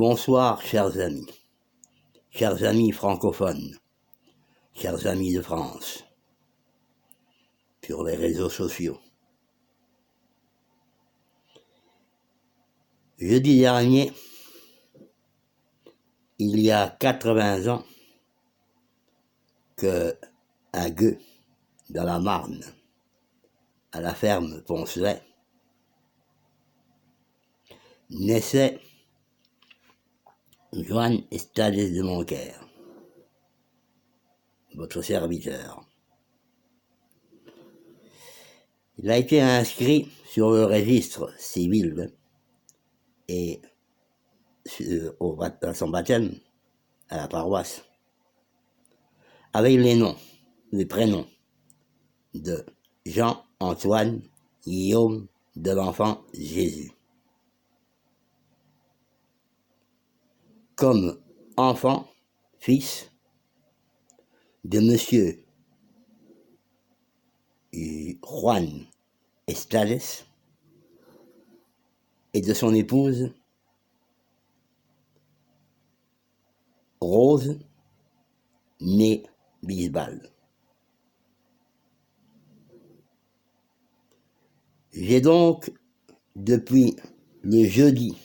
Bonsoir, chers amis francophones, chers amis de France, sur les réseaux sociaux. Jeudi dernier, il y a 80 ans, que à Gueux, dans la Marne, à la ferme Poncelet, naissait Joan Estades de Moncaire, votre serviteur. Il a été inscrit sur le registre civil et à son baptême, à la paroisse, avec les prénoms de Jean-Antoine Guillaume de l'Enfant Jésus. Comme enfant, fils de monsieur Juan Estades et de son épouse Rose née Bisbal. J'ai donc, depuis le jeudi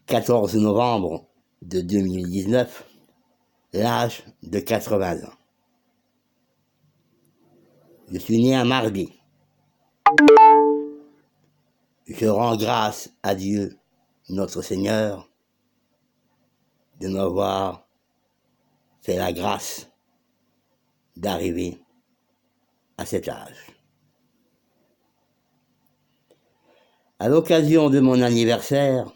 14 novembre de 2019, l'âge de 80 ans. Je suis né un mardi. Je rends grâce à Dieu, notre Seigneur, de m'avoir fait la grâce d'arriver à cet âge. À l'occasion de mon anniversaire,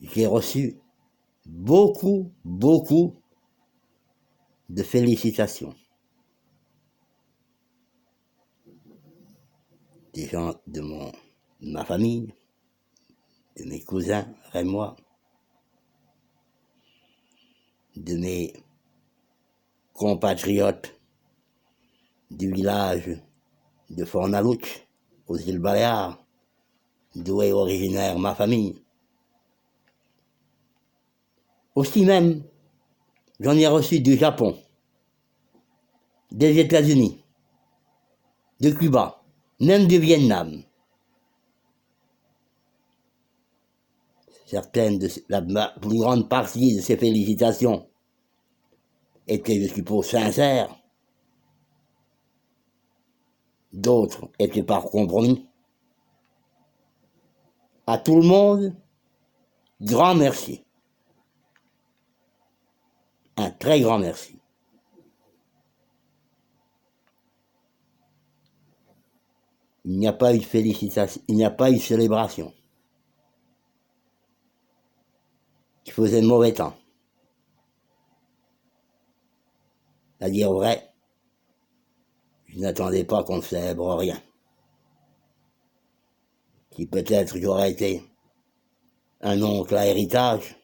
j'ai reçu beaucoup de félicitations. Des gens de ma famille, de mes cousins rémois, de mes compatriotes du village de Fornalouch, aux îles Baléares, d'où est originaire ma famille. Aussi même, j'en ai reçu du Japon, des États-Unis, de Cuba, même du Vietnam. La plus grande partie de ces félicitations étaient, je suppose, sincères. D'autres étaient par compromis. À tout le monde, grand merci. Un très grand merci. Il n'y a pas eu de félicitations, il n'y a pas eu de célébration. Il faisait mauvais temps. À dire vrai, je n'attendais pas qu'on ne célèbre rien. Si peut-être j'aurais été un oncle à héritage,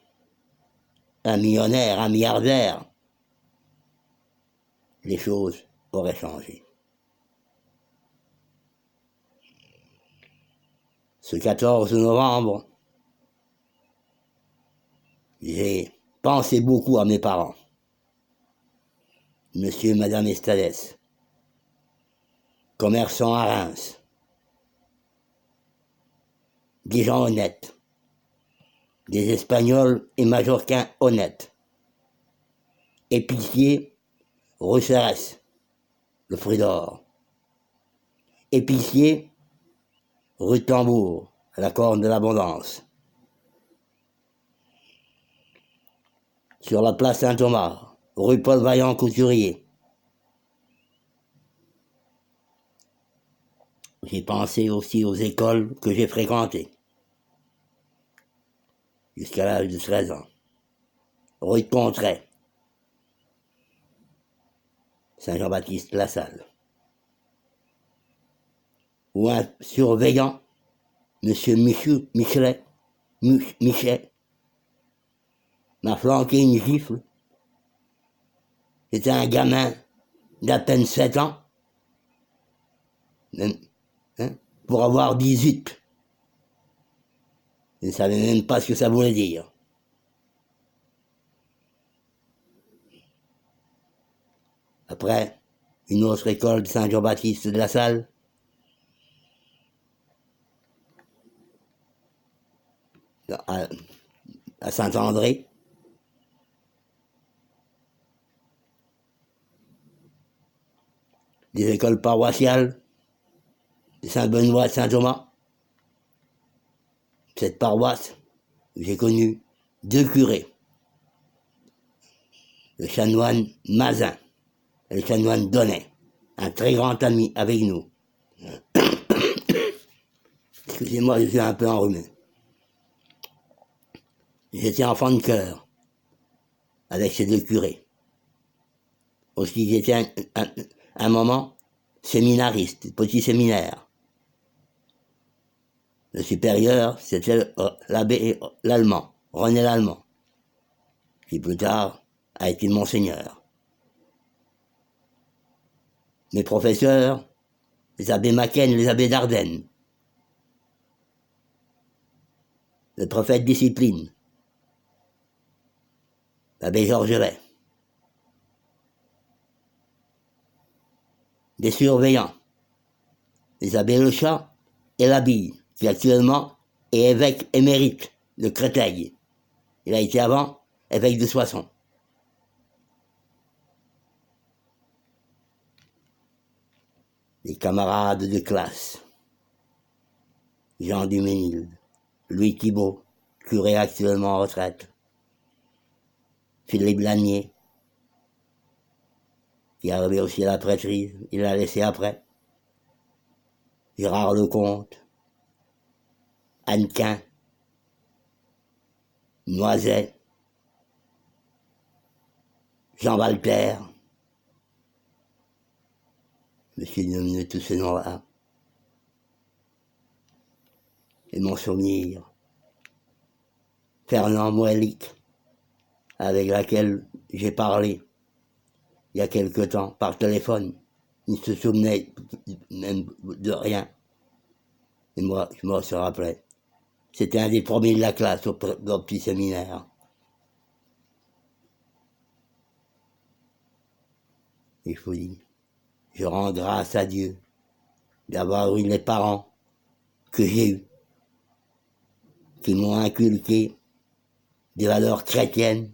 un millionnaire, un milliardaire, les choses auraient changé. Ce 14 novembre, j'ai pensé beaucoup à mes parents, monsieur et madame Estades, commerçants à Reims, des gens honnêtes, des Espagnols et Majorquins honnêtes, épiciers rue Cérès, le Fruit d'Or, épicier rue Tambour, à la Corne de l'Abondance, sur la place Saint-Thomas, rue Paul Vaillant Couturier. J'ai pensé aussi aux écoles que j'ai fréquentées, jusqu'à l'âge de 13 ans. Rue de Contray, Saint-Jean-Baptiste-la-Salle, où un surveillant, monsieur Michelet, m'a flanqué une gifle. C'était un gamin d'à peine 7 ans, pour avoir 18. Je ne savais même pas ce que ça voulait dire. Après, une autre école de Saint-Jean-Baptiste de la Salle. À Saint-André. Des écoles paroissiales de Saint-Benoît et Saint-Thomas. Cette paroisse, j'ai connu 2 curés. Le chanoine Mazin et le chanoine Donnet, un très grand ami avec nous. Excusez-moi, je suis un peu enrhumé. J'étais enfant de chœur avec ces 2 curés. Aussi, j'étais un moment séminariste, petit séminaire. Le supérieur, c'était l'abbé l'Allemand, René l'Allemand, qui plus tard a été monseigneur. Mes professeurs, les abbés Machen et les abbés d'Ardenne. Le prophète discipline, l'abbé Georgelet. Des surveillants, les abbés Lechat et Labille, qui actuellement est évêque émérite de Créteil. Il a été avant évêque de Soissons. Les camarades de classe, Jean Duménil, Louis Thibault, curé actuellement en retraite, Philippe Lanier, qui est arrivé aussi à la prêtrise, il l'a laissé après, Gérard Lecomte, Annequin, Noiset, Jean Walter. Je me suis donné tous ces noms-là. Et mon souvenir, Fernand Moëlic, avec laquelle j'ai parlé il y a quelque temps par téléphone. Il se souvenait même de rien. Et moi, je me rappelais. C'était un des premiers de la classe au petit séminaire. Et je vous dis, je rends grâce à Dieu d'avoir eu les parents que j'ai eus, qui m'ont inculqué des valeurs chrétiennes,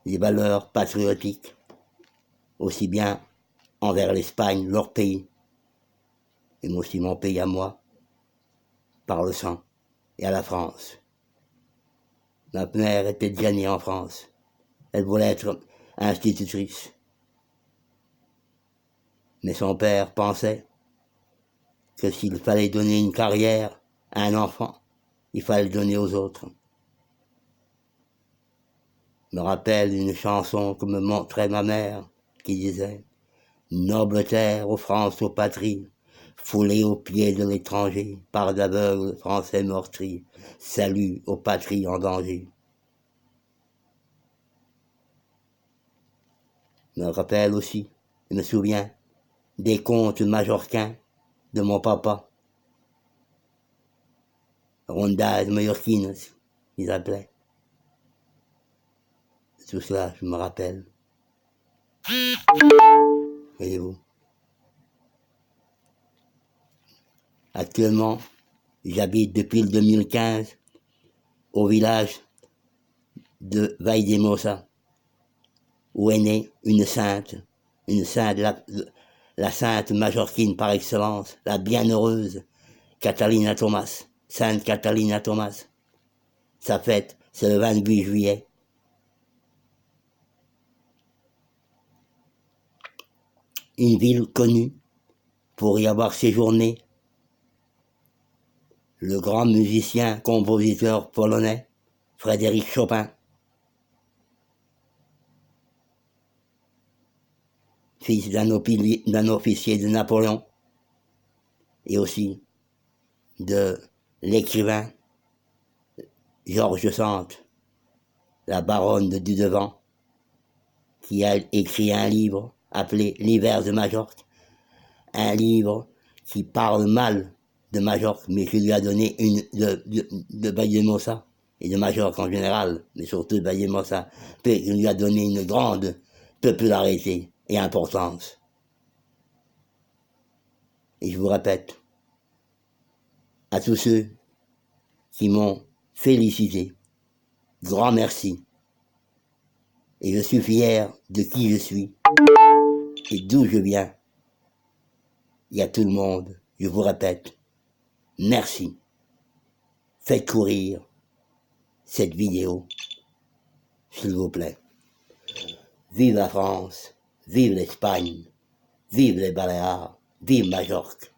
des valeurs patriotiques, aussi bien envers l'Espagne, leur pays, et aussi mon pays à moi, par le sang, et à la France. Ma mère était déjà née en France. Elle voulait être institutrice. Mais son père pensait que s'il fallait donner une carrière à un enfant, il fallait le donner aux autres. Je me rappelle une chanson que me montrait ma mère qui disait « Noble terre, aux France, aux patries, foulée aux pieds de l'étranger, par d'aveugles français meurtris, salut aux patries en danger. » Je me rappelle aussi, je me souviens, des contes majorquins de mon papa. Rondades mallorquines, ils appelaient. Tout cela, je me rappelle. Voyez-vous. Actuellement, j'habite depuis le 2015 au village de Valldemossa, où est née une sainte, la sainte majorquine par excellence, la bienheureuse Catalina Thomas, Sainte Catalina Thomas. Sa fête, c'est le 28 juillet. Une ville connue pour y avoir séjourné le grand musicien, compositeur polonais, Frédéric Chopin, fils d'un officier de Napoléon, et aussi de l'écrivain Georges Sand, la baronne de Dudevant, qui a écrit un livre appelé L'hiver de Majorque, un livre qui parle mal de Majorque, mais qui lui a donné de Baie-Mossa, et de Majorque en général, mais surtout de Baie-Mossa, qui lui a donné une grande popularité et importance. Et je vous répète, à tous ceux qui m'ont félicité, grand merci. Et je suis fier de qui je suis et d'où je viens. Et à tout le monde, je vous répète, merci. Faites courir cette vidéo, s'il vous plaît. Vive la France, vive l'Espagne, vive les Baléares, vive Majorque.